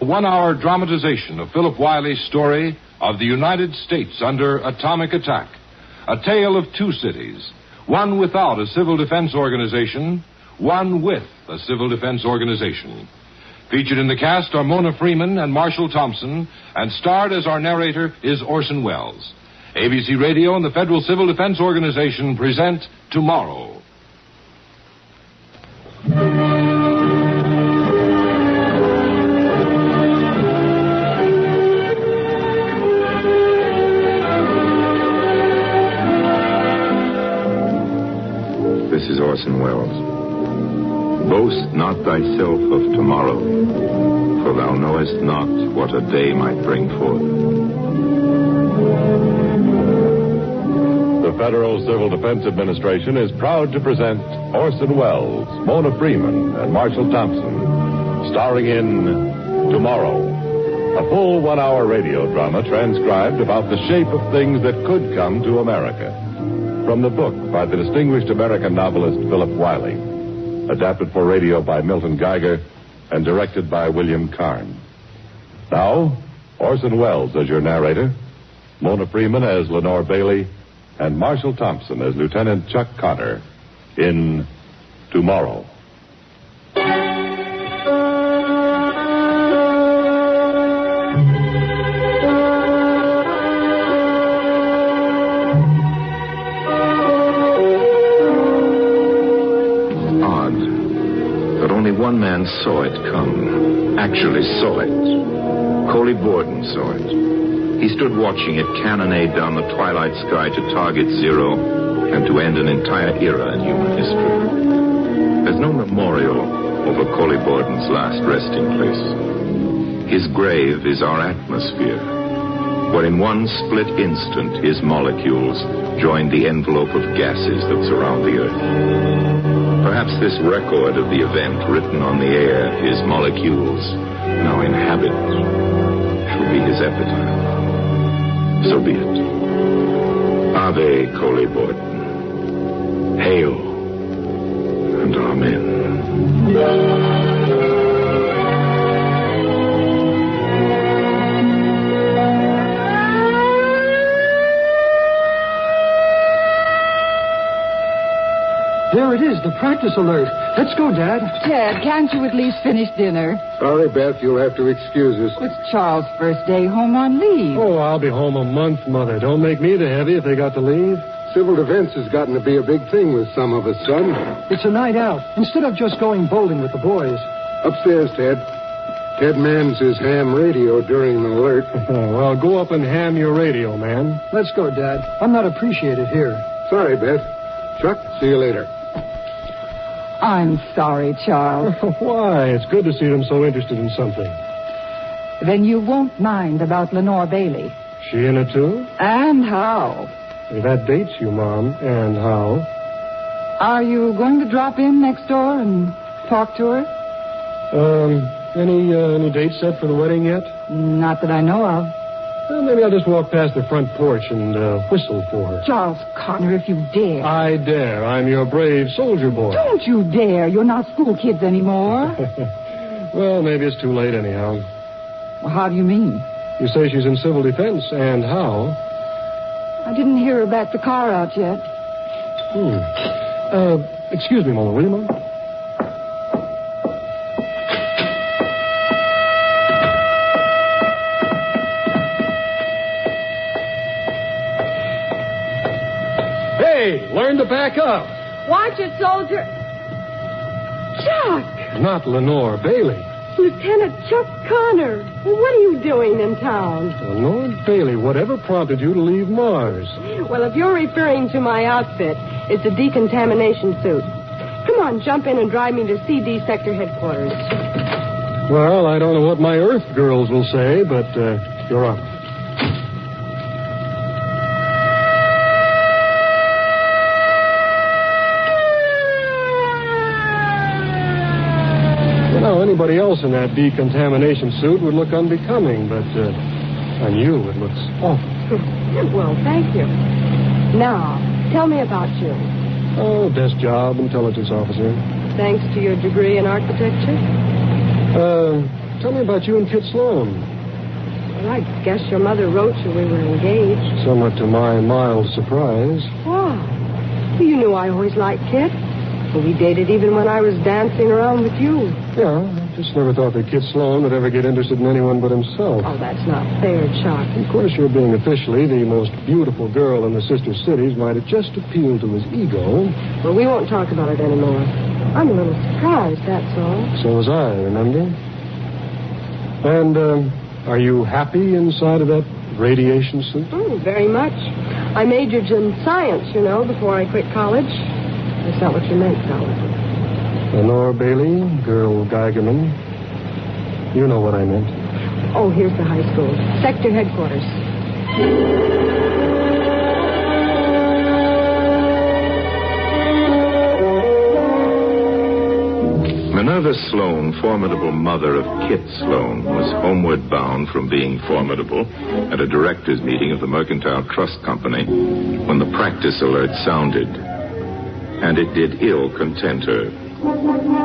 one-hour dramatization of Philip Wiley's story of the United States under atomic attack. A tale of two cities, one without a civil defense organization, one with a civil defense organization. Featured in the cast are Mona Freeman and Marshall Thompson, and starred as our narrator is Orson Welles. ABC Radio and the Federal Civil Defense Organization present Tomorrow. This is Orson Welles. Boast not thyself of tomorrow, for thou knowest not what a day might bring forth. The Federal Civil Defense Administration is proud to present Orson Welles, Mona Freeman, and Marshall Thompson, starring in Tomorrow, a full one-hour radio drama transcribed about the shape of things that could come to America. From the book by the distinguished American novelist Philip Wiley, adapted for radio by Milton Geiger and directed by William Carn. Now, Orson Welles as your narrator, Mona Freeman as Lenore Bailey, and Marshall Thompson as Lieutenant Chuck Connor in Tomorrow. One man saw it come, actually saw it. Coley Borden saw it. He stood watching it cannonade down the twilight sky to target zero and to end an entire era in human history. There's no memorial over Coley Borden's last resting place. His grave is our atmosphere, where in one split instant his molecules joined the envelope of gases that surround the Earth. Perhaps this record of the event written on the air, his molecules now inhabit, shall be his epitaph. So be it. Ave Coley Borden. Hail and amen. There it is, the practice alert. Let's go, Dad. Ted, can't you at least finish dinner? Sorry, Beth, you'll have to excuse us. It's Charles' first day home on leave. Oh, I'll be home a month, Mother. Don't make me the heavy if they got to leave. Civil defense has gotten to be a big thing with some of us, son. It's a night out, instead of just going bowling with the boys. Upstairs, Ted. Ted mans his ham radio during the alert. Well, go up and ham your radio, man. Let's go, Dad. I'm not appreciated here. Sorry, Beth. Chuck, see you later. I'm sorry, Charles. Why? It's good to see them so interested in something. Then you won't mind about Lenore Bailey. She in it, too? And how? That dates you, Mom. And how? Are you going to drop in next door and talk to her? Any date set for the wedding yet? Not that I know of. Well, maybe I'll just walk past the front porch and whistle for her. Charles Connor, if you dare. I dare. I'm your brave soldier boy. Don't you dare. You're not school kids anymore. Well, maybe it's too late anyhow. Well, how do you mean? You say she's in civil defense, and how? I didn't hear her back the car out yet. Excuse me, Mona, will you, Mom? Hey, learn to back up. Watch it, soldier. Chuck! Not Lenore Bailey. Lieutenant Chuck Connor. What are you doing in town? Lenore Bailey, whatever prompted you to leave Mars? Well, if you're referring to my outfit, it's a decontamination suit. Come on, jump in and drive me to CD Sector Headquarters. Well, I don't know what my Earth girls will say, but you're up. Anybody else in that decontamination suit would look unbecoming, but on you it looks awful. Well, thank you. Now, tell me about you. Oh, desk job, intelligence officer. Thanks to your degree in architecture? Tell me about you and Kit Sloan. Well, I guess your mother wrote you we were engaged. Somewhat to my mild surprise. Wow. Well, you knew I always liked Kit. Well, we dated even when I was dancing around with you. Yeah, I just never thought that Kit Sloan would ever get interested in anyone but himself. Oh, that's not fair, Chuck. Of course, your being officially the most beautiful girl in the sister cities might have just appealed to his ego. Well, we won't talk about it anymore. I'm a little surprised, that's all. So was I, remember? And, are you happy inside of that radiation suit? Oh, very much. I majored in science, you know, before I quit college. That's not what you meant, though. Lenore Bailey, girl Geigerman. You know what I meant. Oh, here's the high school. Sector headquarters. Minerva Sloan, formidable mother of Kit Sloan, was homeward bound from being formidable at a directors' meeting of the Mercantile Trust Company when the practice alert sounded. And it did ill content her.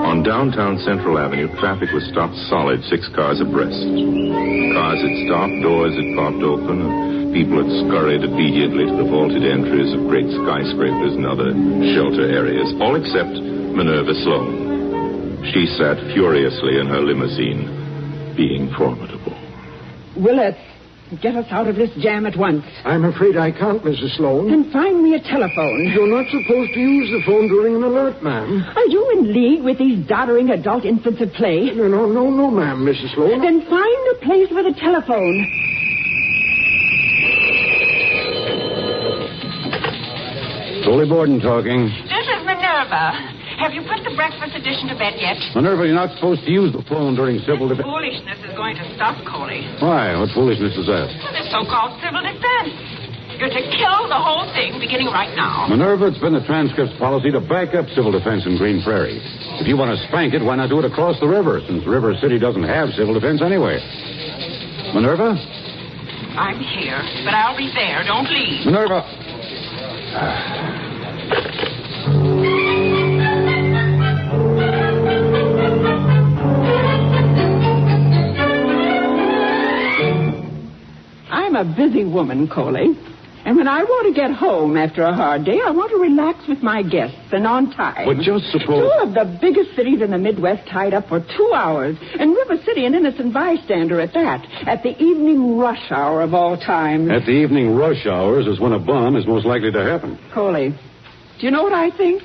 On downtown Central Avenue, traffic was stopped solid, 6 cars abreast. Cars had stopped, doors had popped open, and people had scurried obediently to the vaulted entries of great skyscrapers and other shelter areas, all except Minerva Sloan. She sat furiously in her limousine, being formidable. Willett, get us out of this jam at once. I'm afraid I can't, Mrs. Sloan. Then find me a telephone. You're not supposed to use the phone during an alert, ma'am. Are you in league with these doddering adult infants at play? No, ma'am, Mrs. Sloan. Then find a place for the telephone. Coley Borden talking. This is Minerva. Have you put the breakfast edition to bed yet? Minerva, you're not supposed to use the phone during civil defense. Foolishness is going to stop, Coley. Why? What foolishness is that? This so-called civil defense. You're to kill the whole thing beginning right now. Minerva, it's been the transcript's policy to back up civil defense in Green Prairie. If you want to spank it, why not do it across the river, since River City doesn't have civil defense anyway? Minerva? I'm here, but I'll be there. Don't leave. Minerva. I'm a busy woman, Coley. And when I want to get home after a hard day, I want to relax with my guests and on time. But just suppose... 2 of the biggest cities in the Midwest tied up for 2 hours. And River City an innocent bystander at that. At the evening rush hour of all times. At the evening rush hours is when a bomb is most likely to happen. Coley, do you know what I think?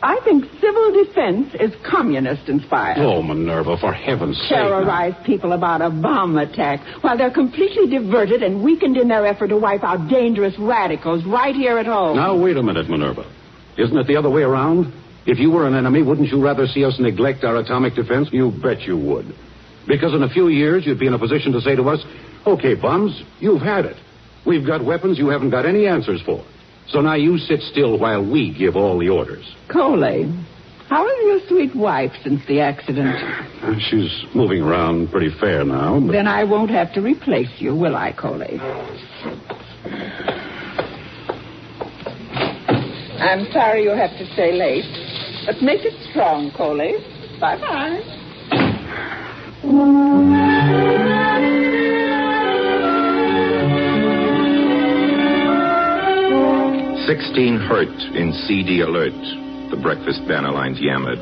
I think civil defense is communist-inspired. Oh, Minerva, for heaven's sake. Terrorize people about a bomb attack while they're completely diverted and weakened in their effort to wipe out dangerous radicals right here at home. Now, wait a minute, Minerva. Isn't it the other way around? If you were an enemy, wouldn't you rather see us neglect our atomic defense? You bet you would. Because in a few years, you'd be in a position to say to us, okay, bums, you've had it. We've got weapons you haven't got any answers for. So now you sit still while we give all the orders. Coley, how is your sweet wife since the accident? She's moving around pretty fair now. But... Then I won't have to replace you, will I, Coley? I'm sorry you have to stay late. But make it strong, Coley. Bye-bye. 16 hurt in CD alert, the breakfast banner lines yammered.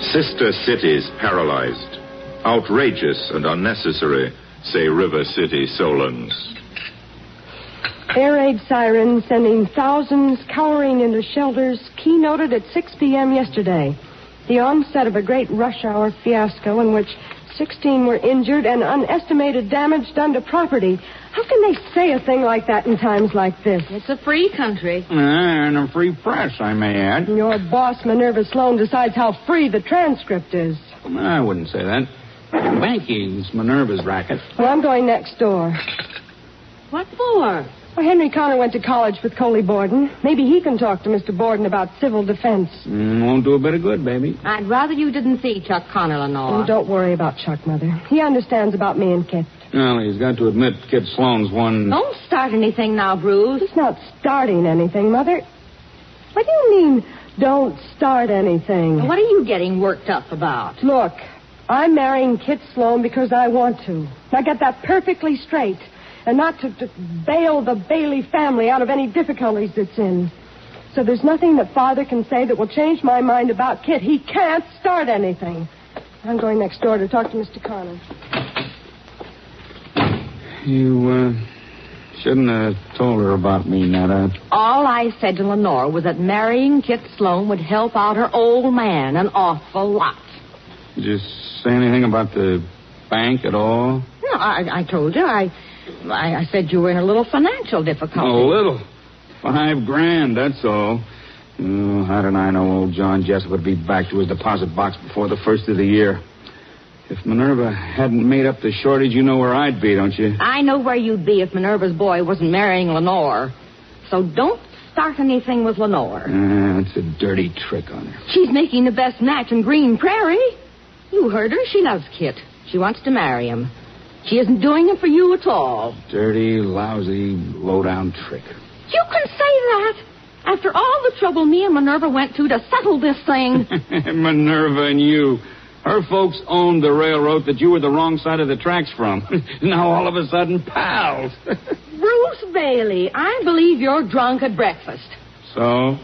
Sister cities paralyzed. Outrageous and unnecessary, say River City Solons. Air raid sirens sending thousands cowering into shelters keynoted at 6 p.m. yesterday. The onset of a great rush hour fiasco in which 16 were injured and unestimated damage done to property. How can they say a thing like that in times like this? It's a free country. And a free press, I may add. Your boss, Minerva Sloan, decides how free the transcript is. I wouldn't say that. Banking's Minerva's racket. Well, I'm going next door. What for? Well, Henry Connor went to college with Coley Borden. Maybe he can talk to Mr. Borden about civil defense. Won't do a bit of good, baby. I'd rather you didn't see Chuck Connor, Lenore. Oh, don't worry about Chuck, Mother. He understands about me and Kit. Well, he's got to admit Kid Sloan's one... Don't start anything now, Bruce. He's not starting anything, Mother. What do you mean, don't start anything? What are you getting worked up about? Look, I'm marrying Kit Sloan because I want to. Now get that perfectly straight. And not to bail the Bailey family out of any difficulties it's in. So there's nothing that Father can say that will change my mind about Kit. He can't start anything. I'm going next door to talk to Mr. Connor. You, shouldn't have told her about me, Netta. All I said to Lenore was that marrying Kit Sloan would help out her old man an awful lot. Did you say anything about the bank at all? No, I told you. I said you were in a little financial difficulty. A little. $5,000, that's all. Oh, how did I know old John Jessup would be back to his deposit box before the first of the year? If Minerva hadn't made up the shortage, you know where I'd be, don't you? I know where you'd be if Minerva's boy wasn't marrying Lenore. So don't start anything with Lenore. It's a dirty trick on her. She's making the best match in Green Prairie. You heard her. She loves Kit. She wants to marry him. She isn't doing it for you at all. Dirty, lousy, low-down trick. You can say that. After all the trouble me and Minerva went to settle this thing. Minerva and you. Her folks owned the railroad that you were the wrong side of the tracks from. Now all of a sudden, pals. Bruce Bailey, I believe you're drunk at breakfast. So?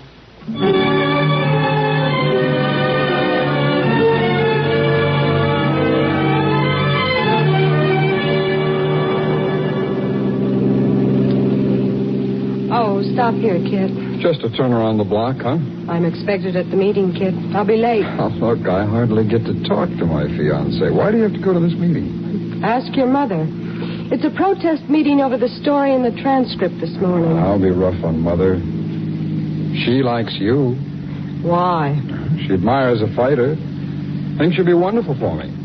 Oh, stop here, Kit. Just a turn around the block, huh? I'm expected at the meeting, Kit. I'll be late. Oh, look, I hardly get to talk to my fiancé. Why do you have to go to this meeting? Ask your mother. It's a protest meeting over the story in the transcript this morning. I'll be rough on Mother. She likes you. Why? She admires a fighter. Thinks you'll be wonderful for me.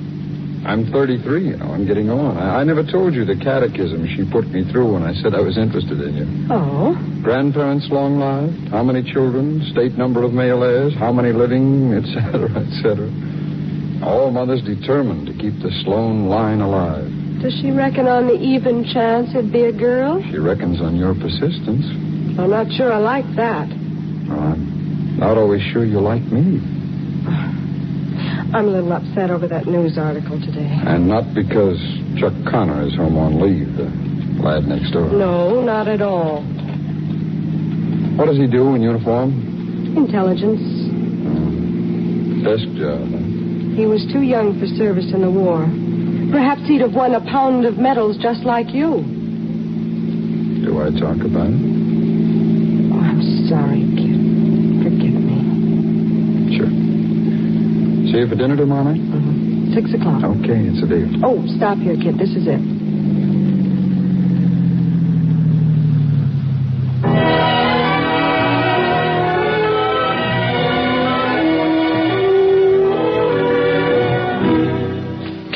I'm 33, you know. I'm getting on. I never told you the catechism she put me through when I said I was interested in you. Oh? Grandparents long lived, how many children, state number of male heirs, how many living, etc., etc. All Mother's determined to keep the Sloan line alive. Does she reckon on the even chance it'd be a girl? She reckons on your persistence. I'm not sure I like that. Well, I'm not always sure you like me. I'm a little upset over that news article today. And not because Chuck Connor is home on leave, the lad next door. No, not at all. What does he do in uniform? Intelligence. Desk job, huh? He was too young for service in the war. Perhaps he'd have won a pound of medals just like you. Do I talk about it? Oh, I'm sorry, kid. Forgive me. Sure. See you for dinner tomorrow night? 6 o'clock. Okay, it's a deal. Oh, stop here, kid. This is it.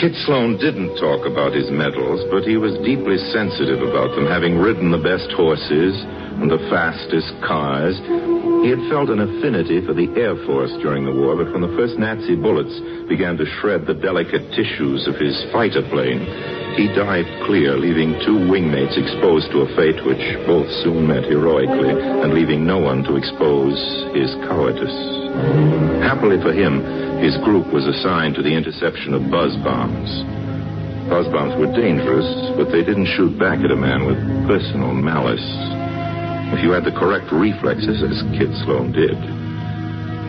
Kit Sloan didn't talk about his medals, but he was deeply sensitive about them, having ridden the best horses and the fastest cars. He had felt an affinity for the Air Force during the war, but when the first Nazi bullets began to shred the delicate tissues of his fighter plane, he dived clear, leaving two wingmates exposed to a fate which both soon met heroically, and leaving no one to expose his cowardice. Happily for him, his group was assigned to the interception of buzz bombs. Buzz bombs were dangerous, but they didn't shoot back at a man with personal malice. If you had the correct reflexes, as Kit Sloan did,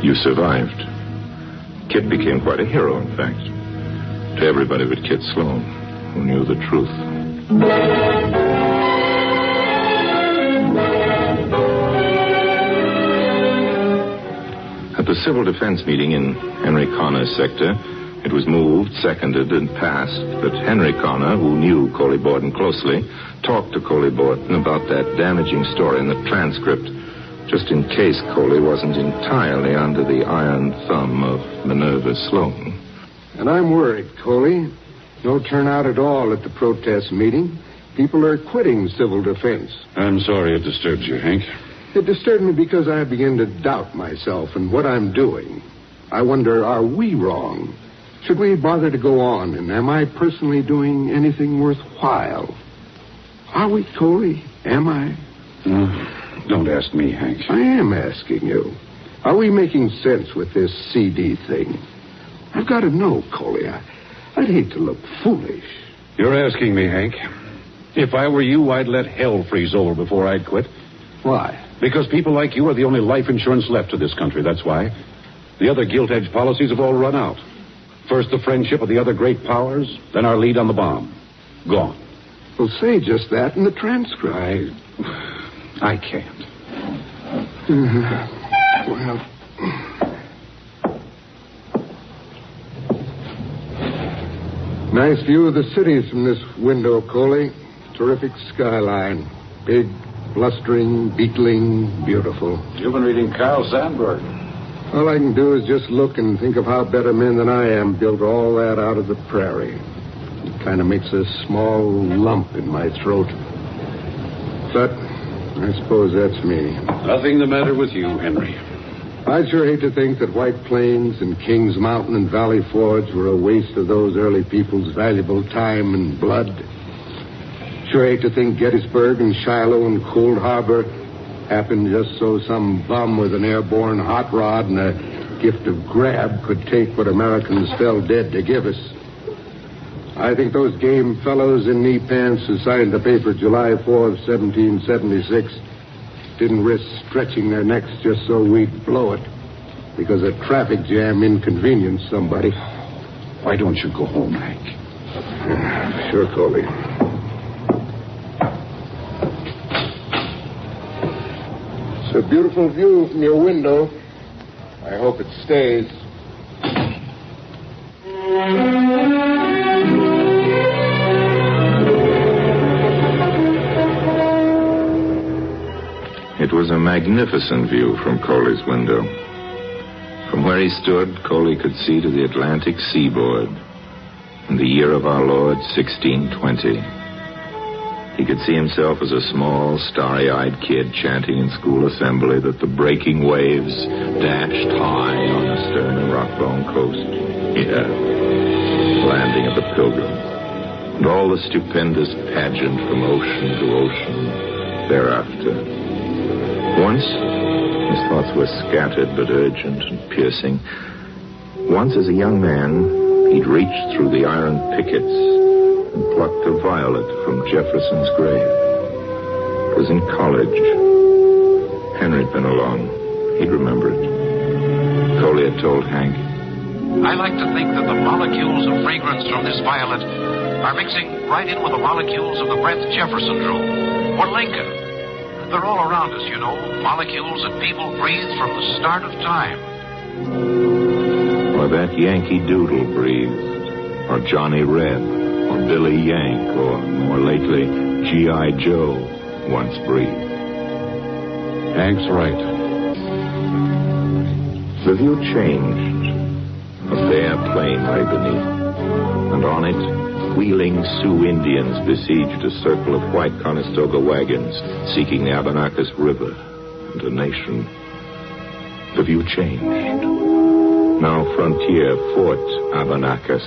you survived. Kit became quite a hero, in fact, to everybody but Kit Sloan, who knew the truth. At the Civil Defense meeting in Henry Connor's sector, it was moved, seconded, and passed that Henry Connor, who knew Coley Borden closely, talked to Coley Borden about that damaging story in the transcript, just in case Coley wasn't entirely under the iron thumb of Minerva Sloan. And I'm worried, Coley. No turnout at all at the protest meeting. People are quitting civil defense. I'm sorry it disturbs you, Hank. It disturbed me because I begin to doubt myself and what I'm doing. I wonder, are we wrong? Should we bother to go on? And am I personally doing anything worthwhile? Are we, Coley? Am I? Don't ask me, Hank. I am asking you. Are we making sense with this CD thing? I've got to know, Coley. I'd hate to look foolish. You're asking me, Hank. If I were you, I'd let hell freeze over before I'd quit. Why? Because people like you are the only life insurance left to this country, that's why. The other gilt-edged policies have all run out. First the friendship of the other great powers, then our lead on the bomb. Gone. Well, say just that in the transcript. I can't. Well... Nice view of the cities from this window, Coley. Terrific skyline. Big, blustering, beetling, beautiful. You've been reading Carl Sandburg. All I can do is just look and think of how better men than I am built all that out of the prairie. It kind of makes a small lump in my throat. But I suppose that's me. Nothing the matter with you, Henry. I'd sure hate to think that White Plains and Kings Mountain and Valley Forge were a waste of those early people's valuable time and blood. Sure hate to think Gettysburg and Shiloh and Cold Harbor happened just so some bum with an airborne hot rod and a gift of grab could take what Americans fell dead to give us. I think those game fellows in knee pants who signed the paper July 4th, 1776 didn't risk stretching their necks just so we'd blow it because a traffic jam inconvenienced somebody. Why don't you go home, Hank? Sure, Colby. It's a beautiful view from your window. I hope it stays. It was a magnificent view from Coley's window. From where he stood, Coley could see to the Atlantic seaboard in the year of our Lord, 1620. He could see himself as a small, starry-eyed kid chanting in school assembly that the breaking waves dashed high on the stern rock-bound coast. Yeah, landing of the Pilgrim. And all the stupendous pageant from ocean to ocean thereafter. Once, his thoughts were scattered but urgent and piercing. Once, as a young man, he'd reached through the iron pickets and plucked a violet from Jefferson's grave. It was in college. Henry'd been along. He'd remember it. Coley had told Hank. I like to think that the molecules of fragrance from this violet are mixing right in with the molecules of the breath Jefferson drew, or Lincoln. They're all around us, you know, molecules that people breathe from the start of time. Or that Yankee Doodle breathed, or Johnny Reb, or Billy Yank, or, more lately, G.I. Joe once breathed. Hank's right. The view changed. A bare plain lay beneath, and on it, wheeling Sioux Indians besieged a circle of white Conestoga wagons seeking the Abenakis River and a nation. The view changed. Now frontier Fort Abenakis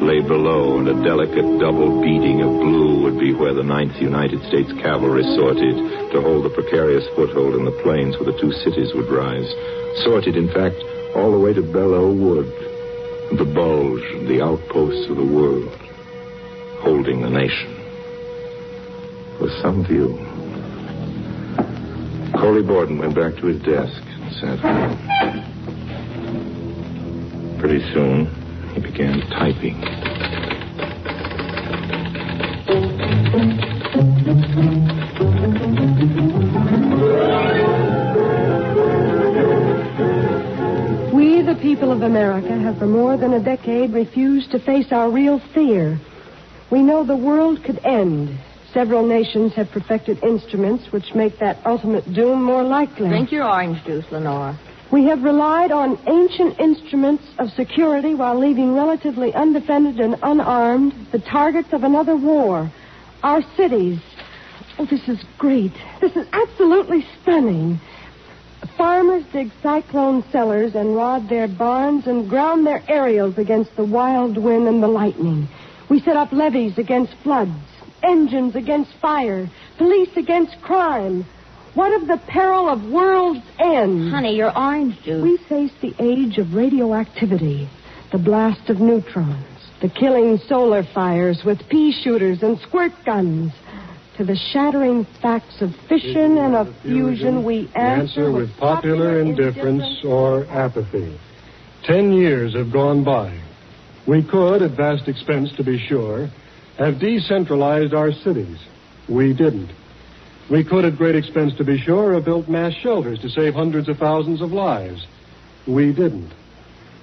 lay below, and a delicate double beading of blue would be where the 9th United States Cavalry sorted to hold the precarious foothold in the plains where the two cities would rise. Sorted, in fact, all the way to Belleau Wood, the bulge and the outposts of the world. Holding the nation. With some view. Coley Borden went back to his desk and sat down. Pretty soon, he began typing. We, the people of America, have for more than a decade refused to face our real fear. We know the world could end. Several nations have perfected instruments which make that ultimate doom more likely. Drink your orange juice, Lenore. We have relied on ancient instruments of security while leaving relatively undefended and unarmed the targets of another war. Our cities. Oh, this is great. This is absolutely stunning. Farmers dig cyclone cellars and rod their barns and ground their aerials against the wild wind and the lightning. We set up levees against floods, engines against fire, police against crime. What of the peril of world's end? Honey, your orange juice. We face the age of radioactivity, the blast of neutrons. to killing solar fires with pea shooters and squirt guns, to the shattering facts of fission and of fusion, we answer with popular indifference or apathy. 10 years have gone by. We could, at vast expense to be sure, have decentralized our cities. We didn't. We could, at great expense to be sure, have built mass shelters to save hundreds of thousands of lives. We didn't.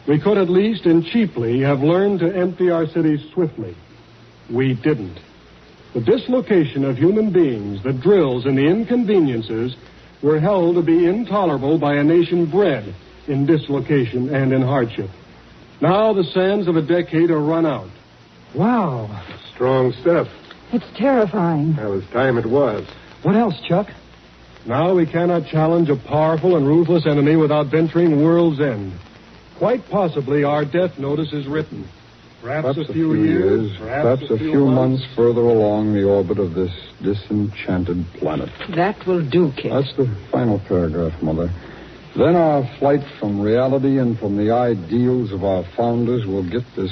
We could at least, and cheaply, have learned to empty our cities swiftly. We didn't. The dislocation of human beings, the drills and the inconveniences were held to be intolerable by a nation bred in dislocation and in hardship. Now the sands of a decade are run out. Wow. Strong stuff. It's terrifying. Well, it's time it was. What else, Chuck? Now we cannot challenge a powerful and ruthless enemy without venturing world's end. Quite possibly our death notice is written. Perhaps a few years, perhaps a few months further along the orbit of this disenchanted planet. That will do, kid. That's the final paragraph, Mother. Then our flight from reality and from the ideals of our founders will get this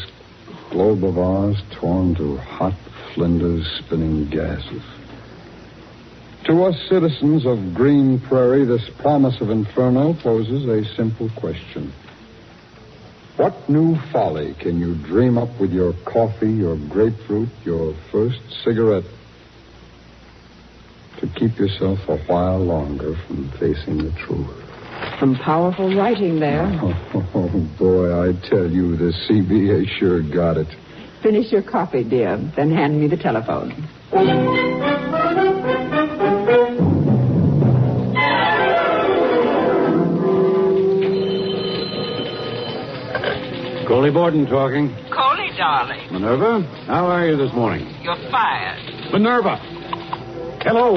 globe of ours torn to hot flinders spinning gases. To us citizens of Green Prairie, this promise of inferno poses a simple question. What new folly can you dream up with your coffee, your grapefruit, your first cigarette to keep yourself a while longer from facing the truth? Some powerful writing there. Oh, boy, I tell you, the CBA sure got it. Finish your coffee, dear, then hand me the telephone. Coley Borden talking. Coley, darling. Minerva, how are you this morning? You're fired. Minerva! Hello!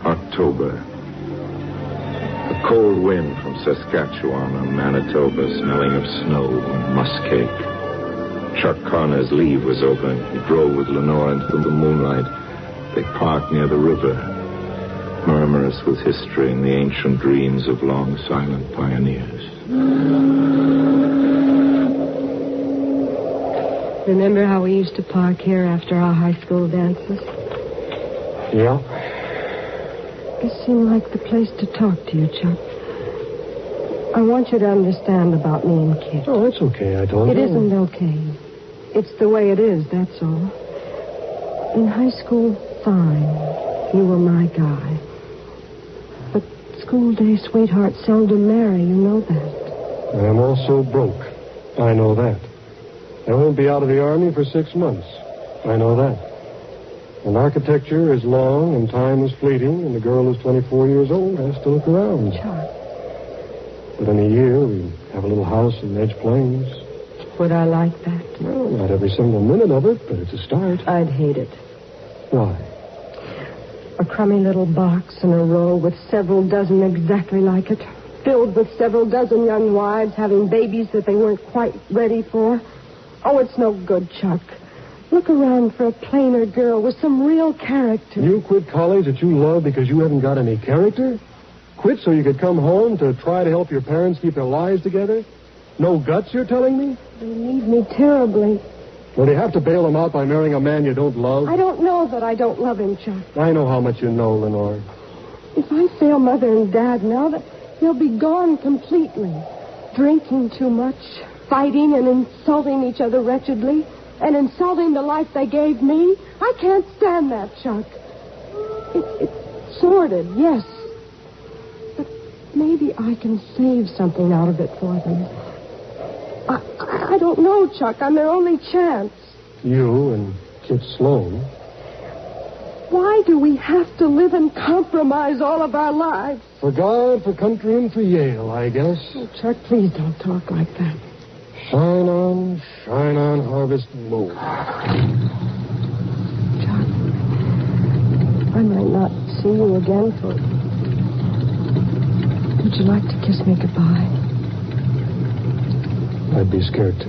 October. A cold wind from Saskatchewan and Manitoba, smelling of snow and muskcake. Chuck Connor's leave was open. He drove with Lenore into the moonlight. They parked near the river, murmurous with history and the ancient dreams of long silent pioneers. Remember how we used to park here after our high school dances? Yeah. It seemed like the place to talk to you, Chuck. I want you to understand about me and Kit. Oh, it's okay, I told you. It isn't okay. It's the way it is, that's all. In high school, fine. You were my guy. But school day sweethearts seldom marry, you know that. I'm also broke. I know that. I won't be out of the Army for 6 months. I know that. And architecture is long and time is fleeting, and the girl who's 24 years old has to look around. Chuck. But in a year, we have a little house in Edge Plains. Would I like that? Well, not every single minute of it, but it's a start. I'd hate it. Why? A crummy little box in a row with several dozen exactly like it, filled with several dozen young wives having babies that they weren't quite ready for. Oh, it's no good, Chuck. Look around for a plainer girl with some real character. You quit college that you love because you haven't got any character? Quit so you could come home to try to help your parents keep their lives together? No guts, you're telling me? They need me terribly. Well, do you have to bail them out by marrying a man you don't love? I don't know that I don't love him, Chuck. I know how much you know, Lenore. If I fail Mother and Dad now, they'll be gone completely. Drinking too much, fighting and insulting each other wretchedly, and insulting the life they gave me. I can't stand that, Chuck. It's sordid, yes. But maybe I can save something out of it for them. I don't know, Chuck. I'm their only chance. You and Kit Sloan. Why do we have to live and compromise all of our lives? For God, for country, and for Yale, I guess. Oh, Chuck, please don't talk like that. Shine on, harvest moon. Chuck, I might not see you again for... Would you like to kiss me goodbye? I'd be scared to.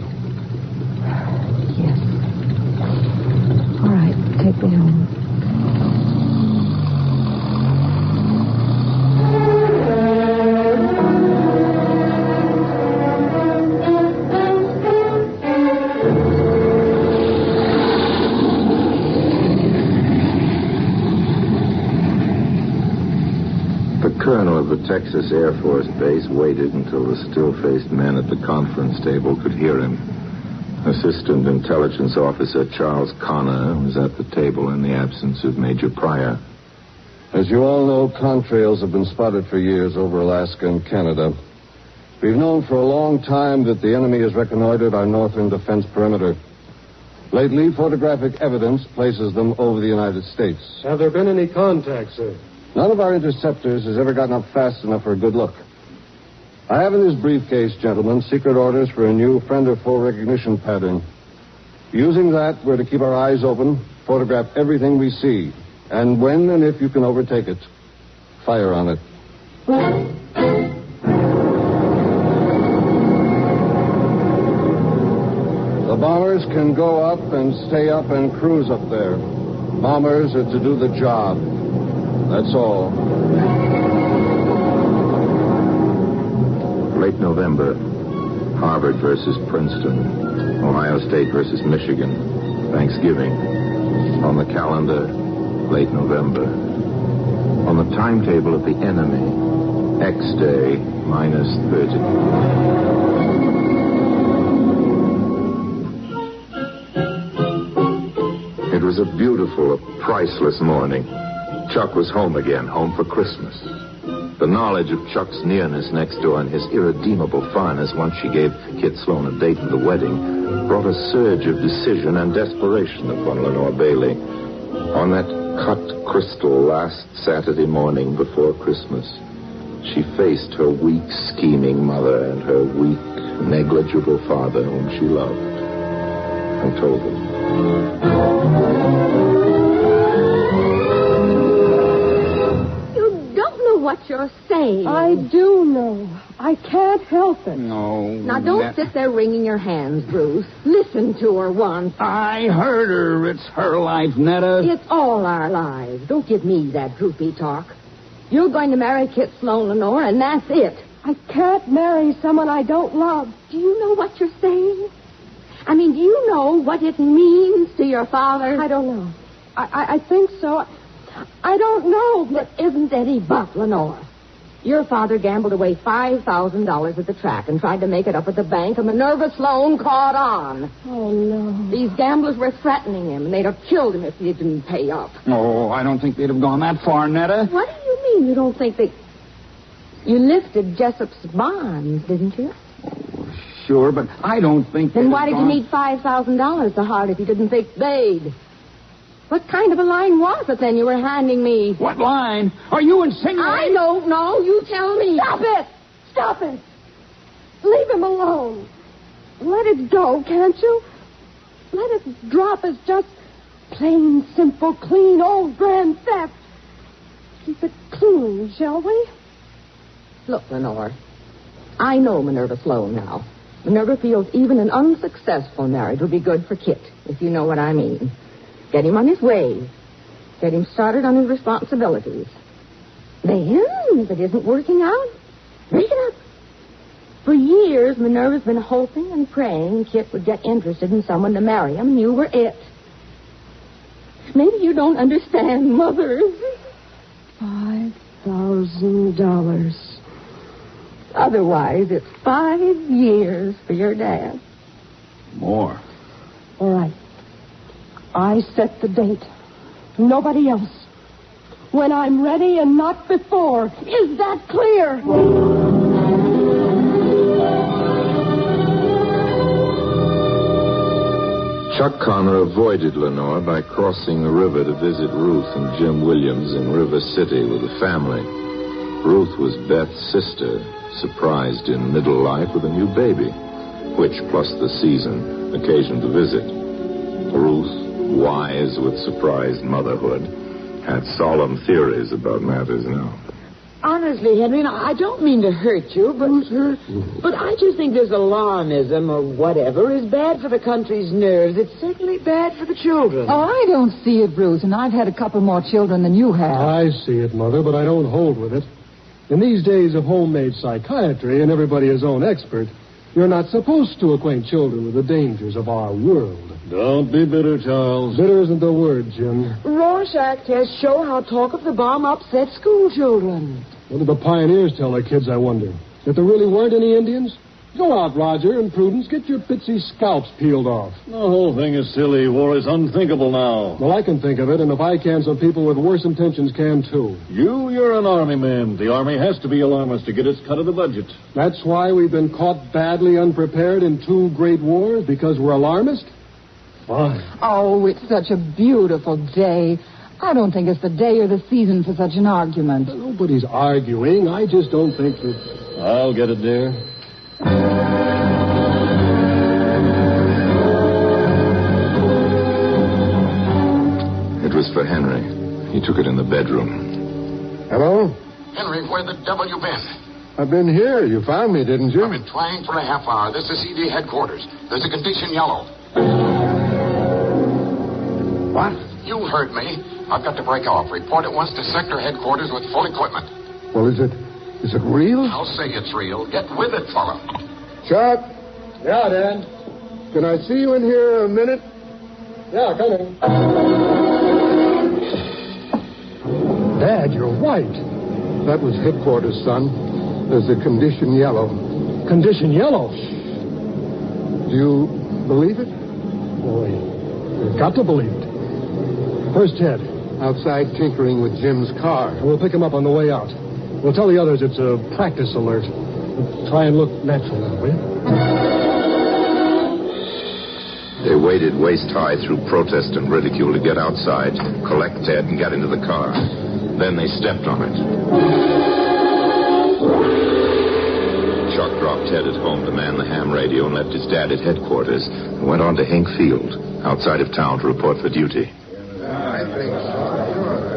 Yes. All right, take me home. of the Texas Air Force Base waited until the still-faced men at the conference table could hear him. Assistant Intelligence Officer Charles Connor was at the table in the absence of Major Pryor. As you all know, contrails have been spotted for years over Alaska and Canada. We've known for a long time that the enemy has reconnoitered our northern defense perimeter. Lately, photographic evidence places them over the United States. Have there been any contacts, sir? None of our interceptors has ever gotten up fast enough for a good look. I have in this briefcase, gentlemen, secret orders for a new friend or foe recognition pattern. Using that, we're to keep our eyes open, photograph everything we see, and when and if you can overtake it, fire on it. The bombers can go up and stay up and cruise up there. Bombers are to do the job. That's all. Late November. Harvard versus Princeton. Ohio State versus Michigan. Thanksgiving. On the calendar, late November. On the timetable of the enemy, X day, -30. It was a beautiful, a priceless morning. Chuck was home again, home for Christmas. The knowledge of Chuck's nearness next door and his irredeemable foreignness once she gave Kit Sloan a date for the wedding brought a surge of decision and desperation upon Lenore Bailey. On that cut crystal last Saturday morning before Christmas, she faced her weak, scheming mother and her weak, negligible father whom she loved, and told them. What you're saying. I do know. I can't help it. No. Now, don't sit there wringing your hands, Bruce. Listen to her once. I heard her. It's her life, Netta. It's all our lives. Don't give me that droopy talk. You're going to marry Kit Sloan, Lenore, and that's it. I can't marry someone I don't love. Do you know what you're saying? I mean, do you know what it means to your father? I don't know. I think so. I don't know, but... There isn't any but, Lenore. Your father gambled away $5,000 at the track and tried to make it up at the bank, and Minerva Sloan caught on. Oh, no. These gamblers were threatening him, and they'd have killed him if he didn't pay up. Oh, I don't think they'd have gone that far, Netta. What do you mean you don't think they... You lifted Jessup's bonds, didn't you? Oh, sure, but I don't think... Then why did you need $5,000 to Hart if you didn't think they'd... What kind of a line was it, then, you were handing me? What line? Are you insinuating... I don't know. You tell me. Stop it! Stop it! Leave him alone. Let it go, can't you? Let it drop as just plain, simple, clean, old grand theft. Keep it clean, shall we? Look, Lenore, I know Minerva Sloan now. Minerva feels even an unsuccessful marriage would be good for Kit, if you know what I mean. Get him on his way. Get him started on his responsibilities. Then, if it isn't working out, break it up. For years, Minerva's been hoping and praying Kit would get interested in someone to marry him, and you were it. Maybe you don't understand, Mother. $5,000. Otherwise, it's 5 years for your dad. More. All right. I set the date. Nobody else. When I'm ready and not before. Is that clear? Chuck Connor avoided Lenore by crossing the river to visit Ruth and Jim Williams in River City with the family. Ruth was Beth's sister, surprised in middle life with a new baby, which, plus the season, occasioned the visit. Ruth, wise with surprised motherhood, had solemn theories about matters now. Honestly, Henry, I don't mean to hurt you, but I just think this alarmism or whatever is bad for the country's nerves. It's certainly bad for the children. Oh, I don't see it, Bruce, and I've had a couple more children than you have. I see it, Mother, but I don't hold with it. In these days of homemade psychiatry and everybody his own expert, you're not supposed to acquaint children with the dangers of our world. Don't be bitter, Charles. Bitter isn't the word, Jim. Rorschach tests show how talk of the bomb upsets school children. What did the pioneers tell their kids, I wonder? That there really weren't any Indians? Go out, Roger, and Prudence. Get your bitsy scalps peeled off. The whole thing is silly. War is unthinkable now. Well, I can think of it, and if I can, some people with worse intentions can, too. You're an army man. The army has to be alarmist to get its cut of the budget. That's why we've been caught badly unprepared in 2 great wars, because we're alarmist? Fine. Oh, it's such a beautiful day. I don't think it's the day or the season for such an argument. Nobody's arguing. I just don't think that... I'll get it, dear. It was for Henry. He took it in the bedroom. Hello? Henry, where the devil you been? I've been here. You found me, didn't you? I've been trying for a half hour. This is CD headquarters. There's a condition yellow. What? You heard me. I've got to break off. Report at once to sector headquarters with full equipment. Well, is it real? I'll say it's real. Get with it, fella. Chuck? Yeah, Dad? Can I see you in here a minute? Yeah, come in. Dad, you're white. That was headquarters, son. There's a condition yellow. Condition yellow? Do you believe it? Boy, you've got to believe it. Where's Ted? Outside tinkering with Jim's car. We'll pick him up on the way out. We'll tell the others it's a practice alert. Try and look natural now, will you? They waded waist-high through protest and ridicule to get outside, collect Ted, and get into the car. Then they stepped on it. Chuck dropped Ted at home to man the ham radio and left his dad at headquarters and went on to Hink Field, outside of town, to report for duty.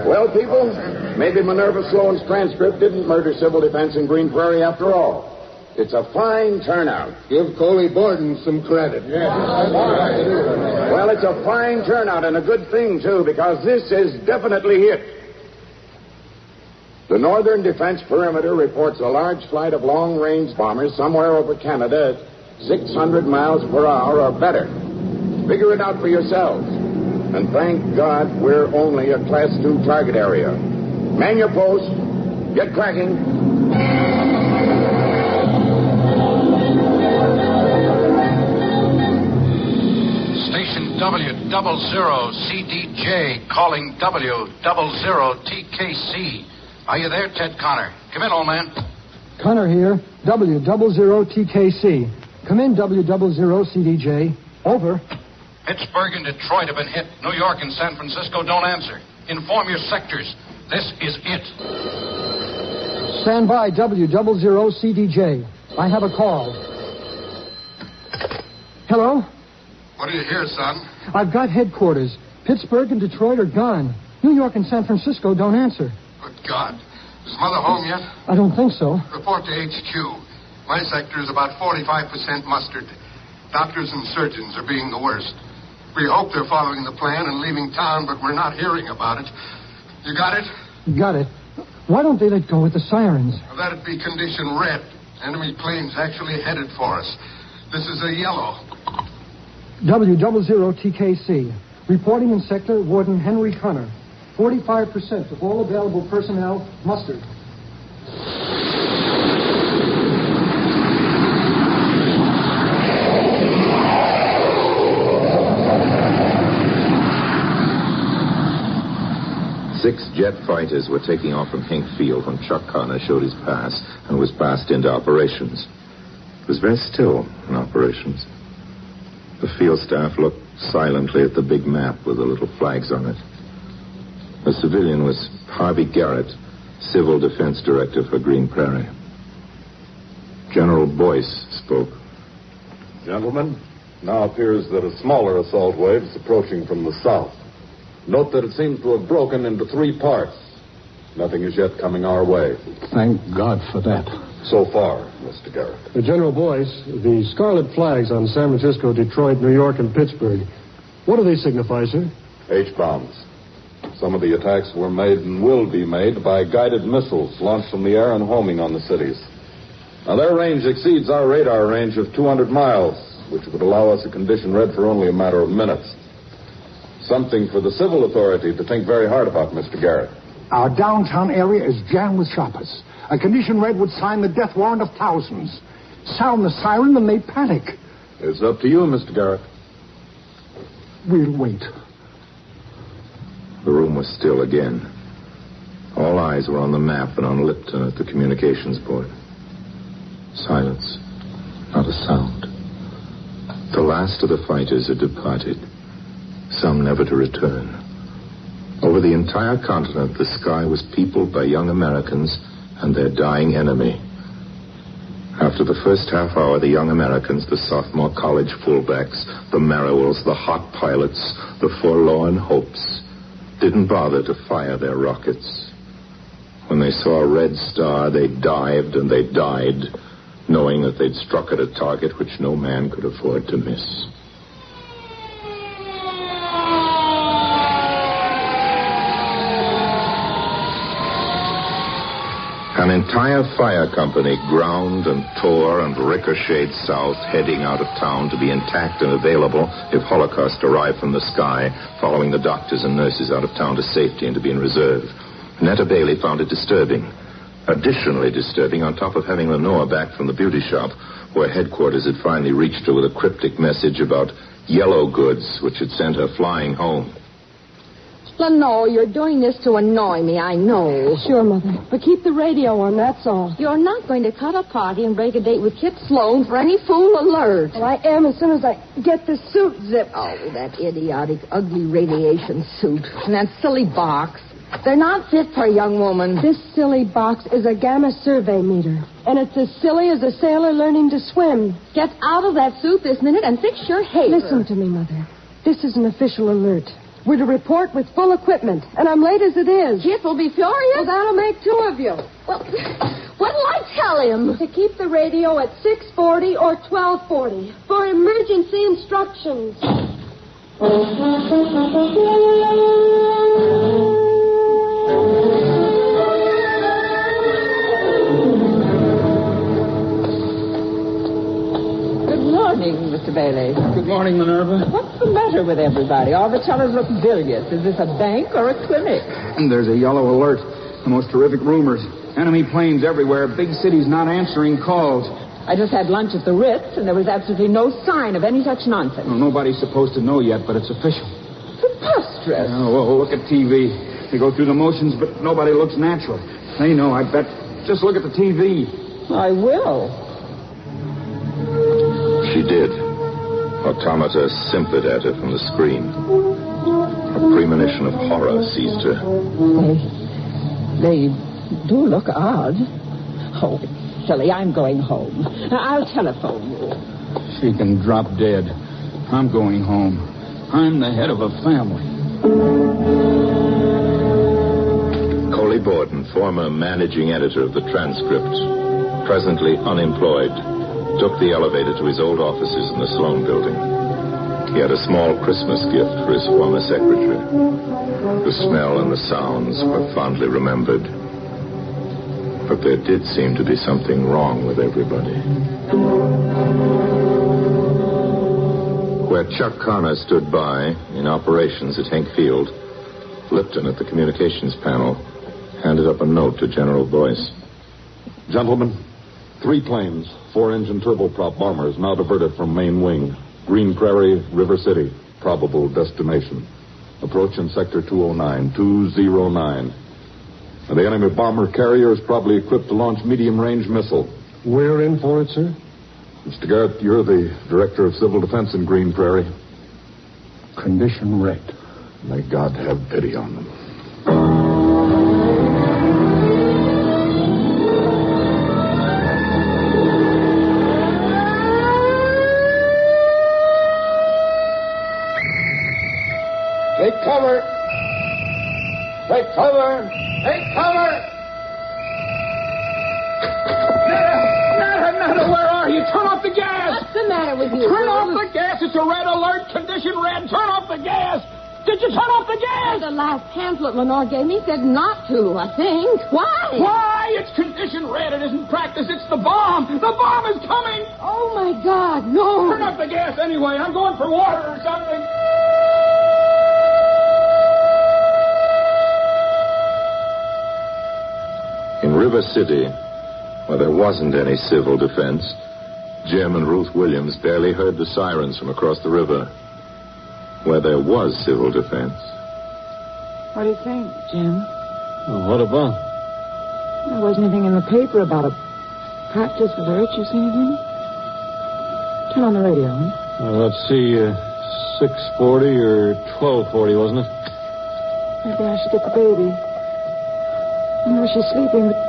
Well, people, maybe Minerva Sloan's transcript didn't murder civil defense in Green Prairie after all. It's a fine turnout. Give Coley Borden some credit. Well, it's a fine turnout and a good thing, too, because this is definitely it. The Northern Defense Perimeter reports a large flight of long-range bombers somewhere over Canada at 600 miles per hour or better. Figure it out for yourselves. And thank God we're only a Class 2 target area. Man your post. Get cracking. Station W00CDJ calling W00TKC. Are you there, Ted Connor? Come in, old man. Connor here, W00TKC. Come in, W00CDJ. Over. Pittsburgh and Detroit have been hit. New York and San Francisco don't answer. Inform your sectors. This is it. Stand by, W00CDJ. I have a call. Hello? What do you hear, son? I've got headquarters. Pittsburgh and Detroit are gone. New York and San Francisco don't answer. Good God. Is Mother home yet? I don't think so. Report to HQ. My sector is about 45% mustered. Doctors and surgeons are being the worst. We hope they're following the plan and leaving town, but we're not hearing about it. You got it? Got it. Why don't they let go with the sirens? Well, that'd be condition red. Enemy planes actually headed for us. This is a yellow. W00TKC. Reporting in sector, Warden Henry Connor. 45% of all available personnel mustered. Six jet fighters were taking off from Hink Field when Chuck Connor showed his pass and was passed into operations. It was very still in operations. The field staff looked silently at the big map with the little flags on it. The civilian was Harvey Garrett, Civil Defense Director for Green Prairie. General Boyce spoke. Gentlemen, now appears that a smaller assault wave is approaching from the south. Note that it seems to have broken into 3 parts. Nothing is yet coming our way. Thank God for that. So far, Mr. Garrett. General Boyce, the scarlet flags on San Francisco, Detroit, New York, and Pittsburgh, what do they signify, sir? H-bombs. Some of the attacks were made and will be made by guided missiles launched from the air and homing on the cities. Now, their range exceeds our radar range of 200 miles, which would allow us a condition red for only a matter of minutes. Something for the civil authority to think very hard about, Mr. Garrett. Our downtown area is jammed with shoppers. A condition red would sign the death warrant of thousands. Sound the siren and they panic. It's up to you, Mr. Garrett. We'll wait. The room was still again. All eyes were on the map and on Lipton at the communications board. Silence. Not a sound. The last of the fighters had departed. Some never to return. Over the entire continent, the sky was peopled by young Americans and their dying enemy. After the first half hour, the young Americans, the sophomore college fullbacks, the Merrills, the hot pilots, the forlorn hopes, didn't bother to fire their rockets. When they saw a red star, they dived and they died, knowing that they'd struck at a target which no man could afford to miss. An entire fire company ground and tore and ricocheted south, heading out of town to be intact and available if Holocaust arrived from the sky, following the doctors and nurses out of town to safety and to be in reserve. Netta Bailey found it disturbing. Additionally disturbing, on top of having Lenore back from the beauty shop, where headquarters had finally reached her with a cryptic message about yellow goods, which had sent her flying home. Lenore, you're doing this to annoy me, I know. Sure, Mother. But keep the radio on, that's all. You're not going to cut a party and break a date with Kit Sloan for any fool alert. Well, I am as soon as I get the suit zipped. Oh, that idiotic, ugly radiation suit. And that silly box. They're not fit for a young woman. This silly box is a gamma survey meter. And it's as silly as a sailor learning to swim. Get out of that suit this minute and fix your hair. Listen to me, Mother. This is an official alert. We're to report with full equipment, and I'm late as it is. Kit will be furious. Well, that'll make two of you. Well, what'll I tell him? To keep the radio at 640 or 1240 for emergency instructions. Good morning, Mr. Bailey. Good morning, Minerva. What's the matter with everybody? All the tellers look bilious. Is this a bank or a clinic? And there's a yellow alert. The most terrific rumors. Enemy planes everywhere. Big cities not answering calls. I just had lunch at the Ritz, and there was absolutely no sign of any such nonsense. Well, nobody's supposed to know yet, but it's official. Preposterous. Oh, well, look at TV. They go through the motions, but nobody looks natural. They know, I bet. Just look at the TV. I will. She did. Automata simpered at her from the screen. A premonition of horror seized her. They do look odd. Oh, silly, I'm going home. I'll telephone you. She can drop dead. I'm going home. I'm the head of a family. Coley Borden, former managing editor of the Transcript, presently unemployed, took the elevator to his old offices in the Sloan Building. He had a small Christmas gift for his former secretary. The smell and the sounds were fondly remembered. But there did seem to be something wrong with everybody. Where Chuck Connor stood by, in operations at Hank Field, Lipton at the communications panel handed up a note to General Boyce. Gentlemen, 3 planes, 4-engine turboprop bombers now diverted from main wing. Green Prairie, River City, probable destination. Approach in sector 209. And the enemy bomber carrier is probably equipped to launch medium-range missile. We're in for it, sir? Mr. Garrett, you're the Director of Civil Defense in Green Prairie. Condition red. May God have pity on them. Take cover! Take cover! Take cover! Netta, where are you? Turn off the gas! What's the matter with you? Turn off the gas! It's a red alert, condition red. Turn off the gas! Did you turn off the gas? The last pamphlet Lenore gave me said not to, I think. Why? Why? It's condition red. It isn't practice. It's the bomb. The bomb is coming. Oh, my God, no. Turn off the gas anyway. I'm going for water or something. River City, where there wasn't any civil defense, Jim and Ruth Williams barely heard the sirens from across the river. Where there was civil defense. What do you think, Jim? Well, what about? There wasn't anything in the paper about a practice alert. You see anything? Turn on the radio, huh? Well, let's see, 6:40 or 12:40, wasn't it? Maybe I should get the baby. I know she's sleeping, but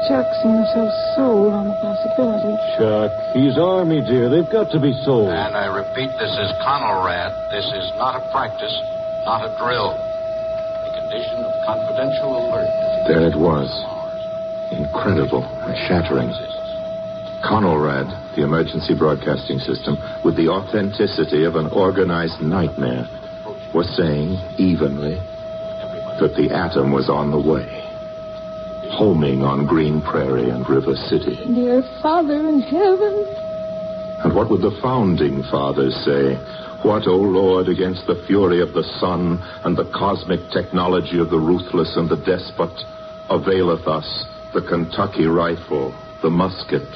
Chuck seems so sold on the possibility. Chuck, he's Army, dear. They've got to be sold. And I repeat, this is Conrad. This is not a practice, not a drill. The condition of confidential alert. There it was. Incredible and shattering. Conrad, the emergency broadcasting system, with the authenticity of an organized nightmare, was saying evenly that the atom was on the way, homing on Green Prairie and River City. Dear Father in heaven. And what would the founding fathers say? What, O Lord, against the fury of the sun and the cosmic technology of the ruthless and the despot, availeth us the Kentucky rifle, the musket?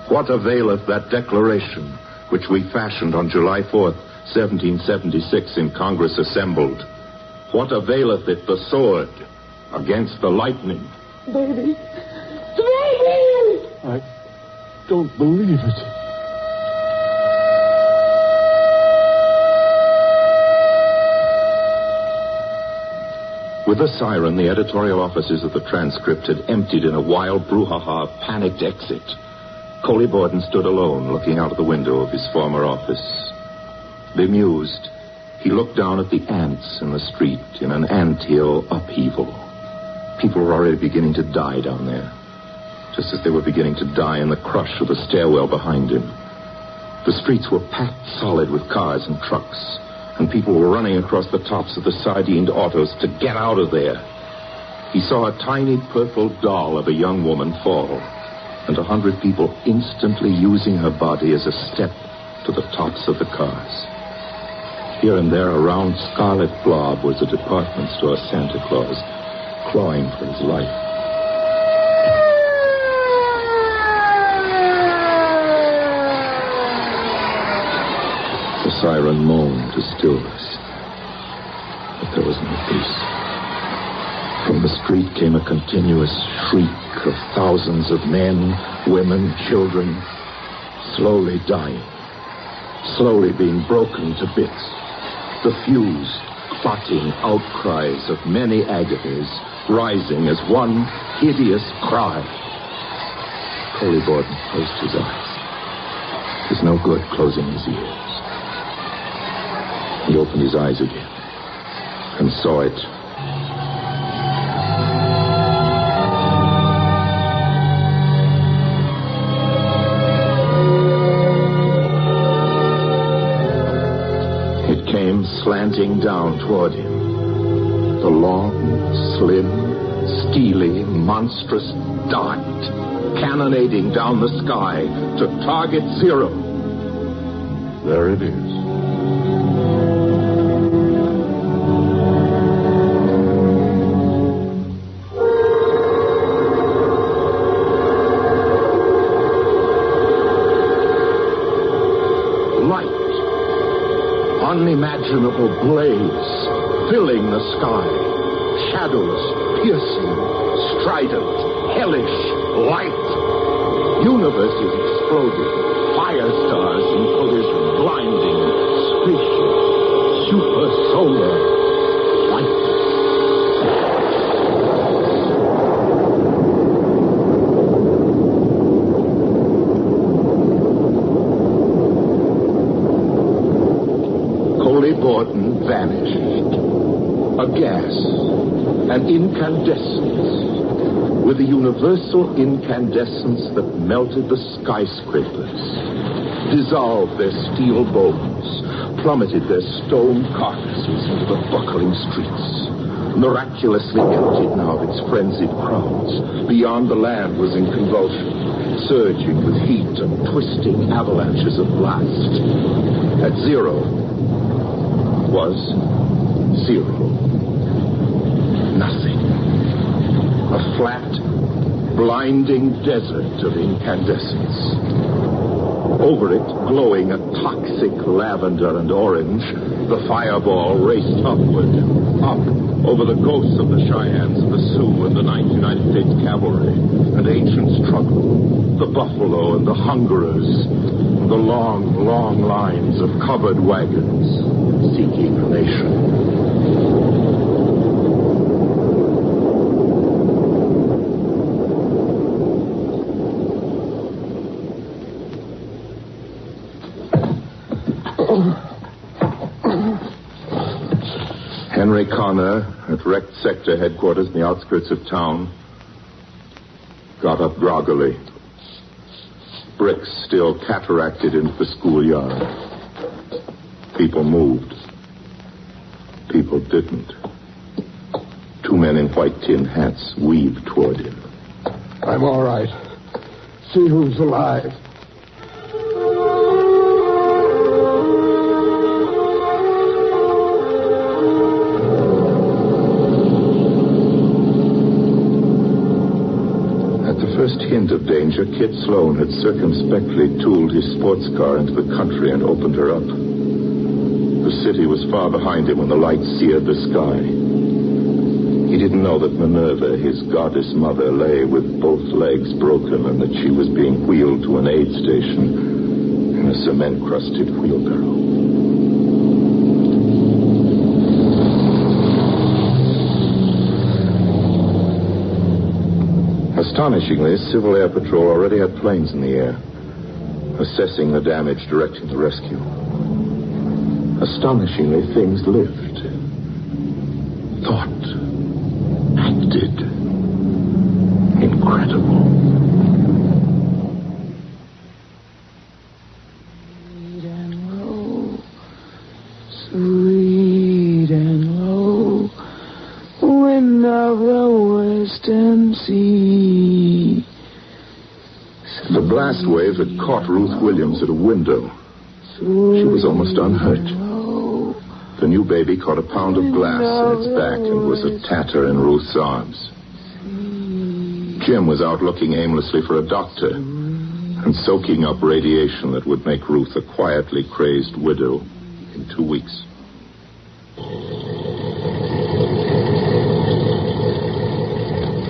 What availeth that declaration which we fashioned on July 4th, 1776 in Congress assembled? What availeth it the sword against the lightning? Baby. Baby! I don't believe it. With a siren, the editorial offices of the Transcript had emptied in a wild brouhaha of panicked exit. Coley Borden stood alone, looking out of the window of his former office. Bemused, he looked down at the ants in the street in an anthill upheaval. People were already beginning to die down there, just as they were beginning to die in the crush of the stairwell behind him. The streets were packed solid with cars and trucks, and people were running across the tops of the sardined autos to get out of there. He saw a tiny purple doll of a young woman fall, and 100 people instantly using her body as a step to the tops of the cars. Here and there, a round scarlet blob was a department store Santa Claus, clawing for his life. The siren moaned to stillness, but there was no peace. From the street came a continuous shriek of thousands of men, women, children, slowly dying, slowly being broken to bits. The fused, clotting outcries of many agonies rising as one hideous cry. Coley Borden closed his eyes. It was no good closing his ears. He opened his eyes again and saw it. It came slanting down toward him. The long, slim, steely, monstrous dart cannonading down the sky to target zero. There it is. Unimaginable blaze filling the sky. Shadows, piercing, strident, hellish, light. Universes exploding. Fire stars in collision, blinding, spaceship, super-solar, light. Borden vanished. A gas, an incandescence, with a universal incandescence that melted the skyscrapers, dissolved their steel bones, plummeted their stone carcasses into the buckling streets. Miraculously emptied now of its frenzied crowds. Beyond the land was in convulsion, surging with heat and twisting avalanches of blast. At zero was zero. Nothing. A flat, blinding desert of incandescence. Over it, glowing a toxic lavender and orange, the fireball raced upward, up over the ghosts of the Cheyennes and the Sioux and the 9th United States Cavalry, and ancient struggle, the buffalo and the hungerers, and the long, long lines of covered wagons seeking a nation. Henry Connor, at Wrecked Sector headquarters in the outskirts of town, got up groggily. Bricks still cataracted into the schoolyard. People moved. People didn't. Two men in white tin hats weaved toward him. I'm all right. See who's alive. First hint of danger, Kit Sloan had circumspectly tooled his sports car into the country and opened her up. The city was far behind him when the light seared the sky. He didn't know that Minerva, his goddess mother, lay with both legs broken and that she was being wheeled to an aid station in a cement-crusted wheelbarrow. Astonishingly, Civil Air Patrol already had planes in the air, assessing the damage, directing the rescue. Astonishingly, things lived, thought, acted. Incredible. Sweet and low, wind of the western sea. The blast wave had caught Ruth Williams at a window. She was almost unhurt. The new baby caught a pound of glass in its back and was a tatter in Ruth's arms. Jim was out looking aimlessly for a doctor and soaking up radiation that would make Ruth a quietly crazed widow in 2 weeks.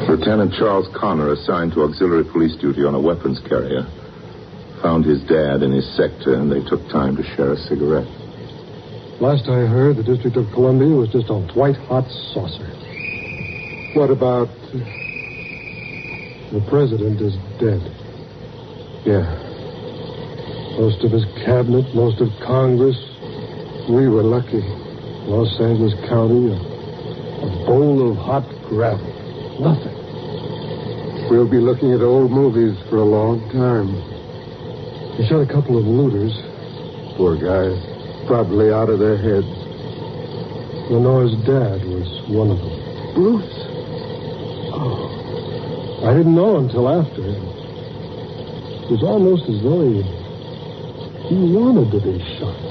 Lieutenant Charles Connor, assigned to auxiliary police duty on a weapons carrier, found his dad in his sector, and they took time to share a cigarette. Last I heard, the District of Columbia was just a white-hot saucer. What about... the president is dead. Yeah. Most of his cabinet, most of Congress. We were lucky. Los Angeles County, a bowl of hot gravel. Nothing. We'll be looking at old movies for a long time. He shot a couple of looters. Poor guys. Probably out of their heads. Lenore's dad was one of them. Bruce? Oh. I didn't know until after. It was almost as though he wanted to be shot.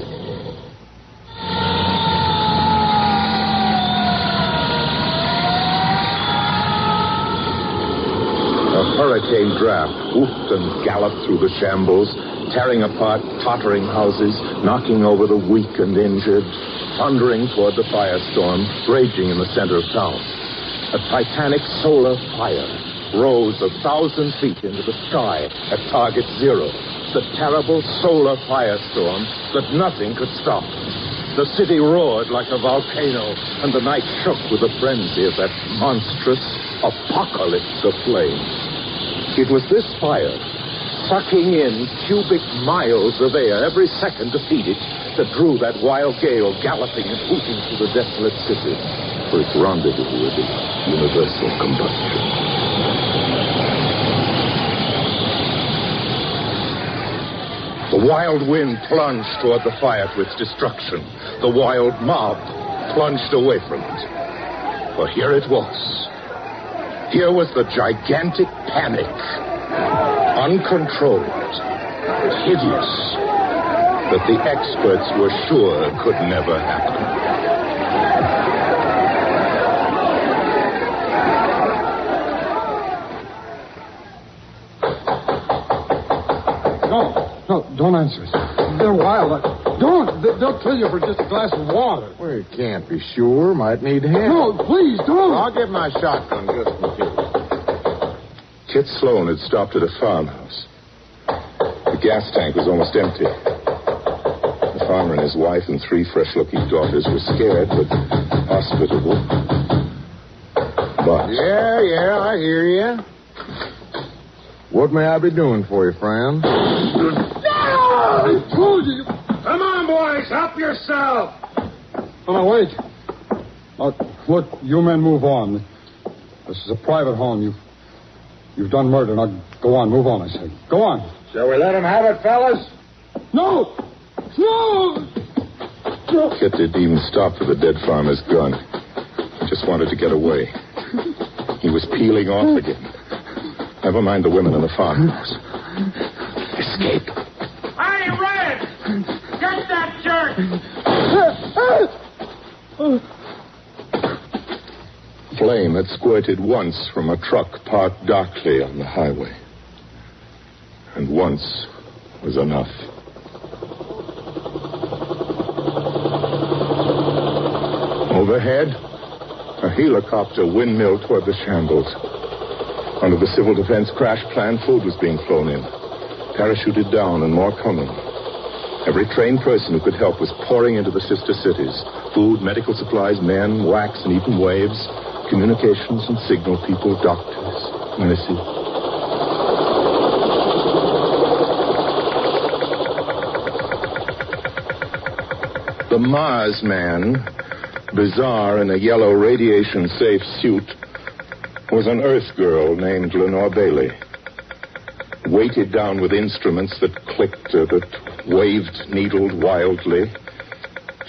A hurricane draft whooped and galloped through the shambles, tearing apart tottering houses, knocking over the weak and injured, thundering toward the firestorm raging in the center of town. A titanic solar fire rose 1,000 feet into the sky at target zero. The terrible solar firestorm that nothing could stop. The city roared like a volcano, and the night shook with the frenzy of that monstrous apocalypse of flames. It was this fire, sucking in cubic miles of air every second to feed it, that drew that wild gale galloping and whooping through the desolate city for its rendezvous with the universal combustion. The wild wind plunged toward the fire to its destruction. The wild mob plunged away from it. For here it was. Here was the gigantic panic. Uncontrolled, hideous, that the experts were sure could never happen. answer us. They're wild. Don't. They'll kill you for just a glass of water. Well, you can't be sure. Might need help. No, please, don't. I'll get my shotgun just in case. Kit Sloan had stopped at a farmhouse. The gas tank was almost empty. The farmer and his wife and 3 fresh-looking daughters were scared, but hospitable. But... Yeah, I hear you. What may I be doing for you, friend? I told you. Come on, boys. Help yourself. Oh, no, wait. Look, you men move on. This is a private home. You've done murder. Now, go on. Move on, I say. Go on. Shall we let him have it, fellas? No! No! Kit didn't even stop for the dead farmer's gun. He just wanted to get away. He was peeling off again. Never mind the women in the farmhouse. Escape. Hey, Red! Get that jerk! Flame had squirted once from a truck parked darkly on the highway. And once was enough. Overhead, a helicopter windmilled toward the shambles. Under the civil defense crash plan, food was being flown in. Parachuted down and more coming. Every trained person who could help was pouring into the sister cities. Food, medical supplies, men, wax, and even waves. Communications and signal people, doctors, nurses. The Mars man, bizarre in a yellow radiation-safe suit, was an Earth girl named Lenore Bailey. Weighted down with instruments that clicked or that waved, needled wildly,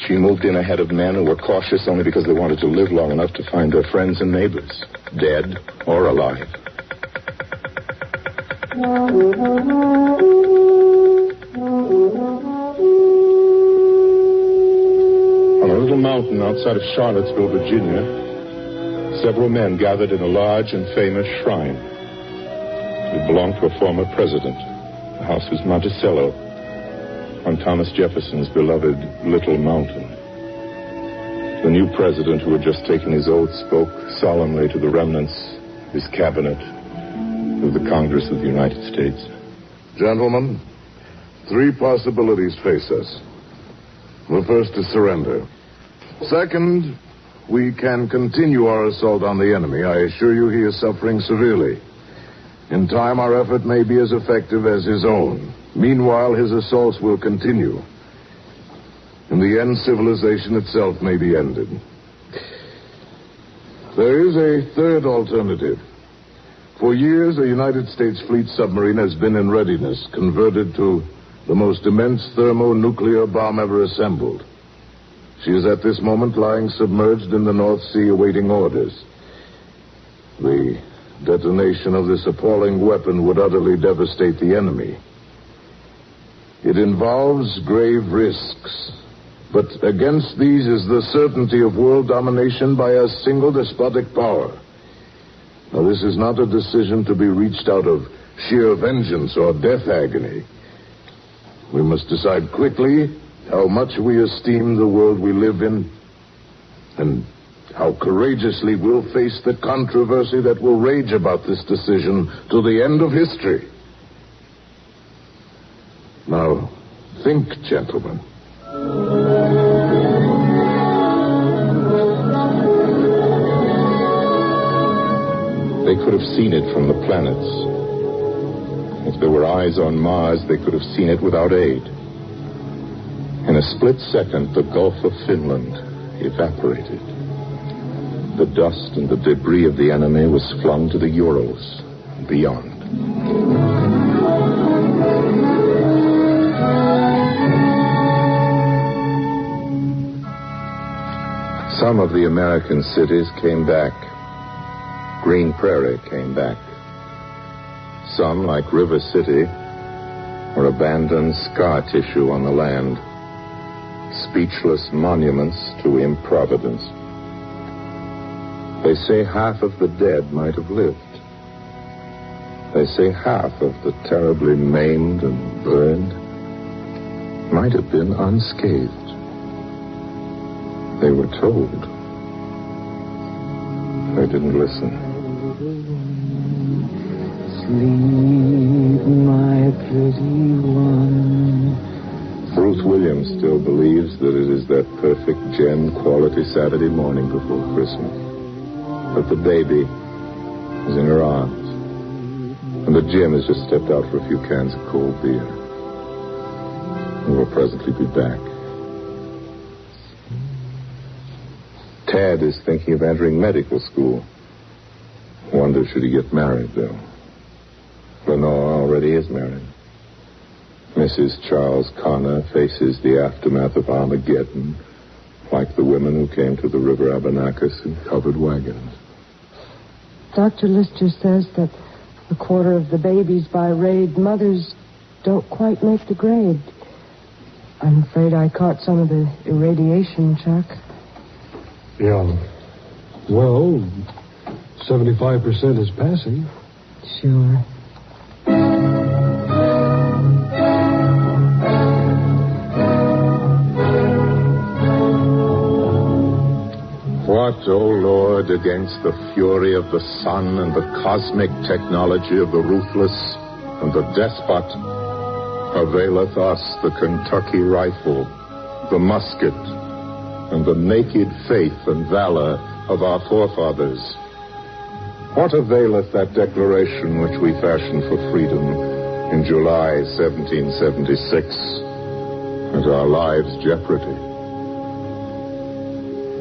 she moved in ahead of men who were cautious only because they wanted to live long enough to find their friends and neighbors, dead or alive. On a little mountain outside of Charlottesville, Virginia, several men gathered in a large and famous shrine. It belonged to a former president. The house was Monticello, on Thomas Jefferson's beloved Little Mountain. The new president, who had just taken his oath, spoke solemnly to the remnants, his cabinet, of the Congress of the United States. Gentlemen, 3 possibilities face us. The first is surrender. Second, we can continue our assault on the enemy. I assure you he is suffering severely. In time, our effort may be as effective as his own. Meanwhile, his assaults will continue. In the end, civilization itself may be ended. There is a third alternative. For years, a United States fleet submarine has been in readiness, converted to the most immense thermonuclear bomb ever assembled. She is at this moment lying submerged in the North Sea awaiting orders. The detonation of this appalling weapon would utterly devastate the enemy. It involves grave risks, but against these is the certainty of world domination by a single despotic power. Now, this is not a decision to be reached out of sheer vengeance or death agony. We must decide quickly how much we esteem the world we live in, and how courageously we'll face the controversy that will rage about this decision to the end of history. Now, think, gentlemen. They could have seen it from the planets. If there were eyes on Mars, they could have seen it without aid. In a split second, the Gulf of Finland evaporated. The dust and the debris of the enemy was flung to the Urals and beyond. Some of the American cities came back. Green Prairie came back. Some, like River City, were abandoned scar tissue on the land, speechless monuments to improvidence. They say half of the dead might have lived. They say half of the terribly maimed and burned might have been unscathed. They were told. They didn't listen. Sleep, my pretty one. Ruth Williams still believes that it is that perfect gem quality Saturday morning before Christmas. That the baby is in her arms. And that Jim has just stepped out for a few cans of cold beer. And will presently be back. Tad is thinking of entering medical school. Wonder should he get married, though. Lenore already is married. Mrs. Charles Connor faces the aftermath of Armageddon, like the women who came to the River Abernakis in covered wagons. Dr. Lister says that a quarter of the babies by raid mothers don't quite make the grade. I'm afraid I caught some of the irradiation, Chuck. Yeah. Well, 75% is passing. Sure. What, O Lord, against the fury of the sun and the cosmic technology of the ruthless and the despot, availeth us the Kentucky rifle, the musket, and the naked faith and valor of our forefathers? What availeth that declaration which we fashioned for freedom in July 1776, at our lives' jeopardy?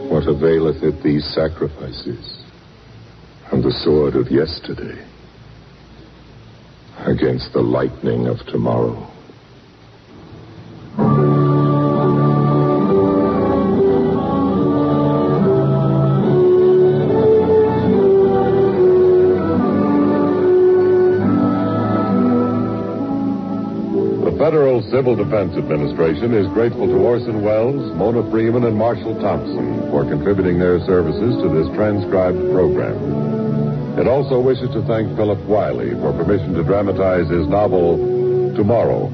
What availeth it these sacrifices and the sword of yesterday against the lightning of tomorrow? The Federal Civil Defense Administration is grateful to Orson Welles, Mona Freeman, and Marshall Thompson for contributing their services to this transcribed program. It also wishes to thank Philip Wiley for permission to dramatize his novel, Tomorrow,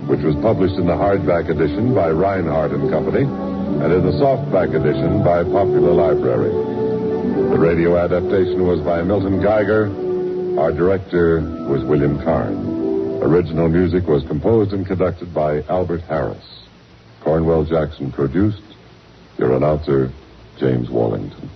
which was published in the hardback edition by Reinhardt and Company and in the softback edition by Popular Library. The radio adaptation was by Milton Geiger. Our director was William Karn. Original music was composed and conducted by Albert Harris. Cornwell Jackson produced. Your announcer, James Wallington.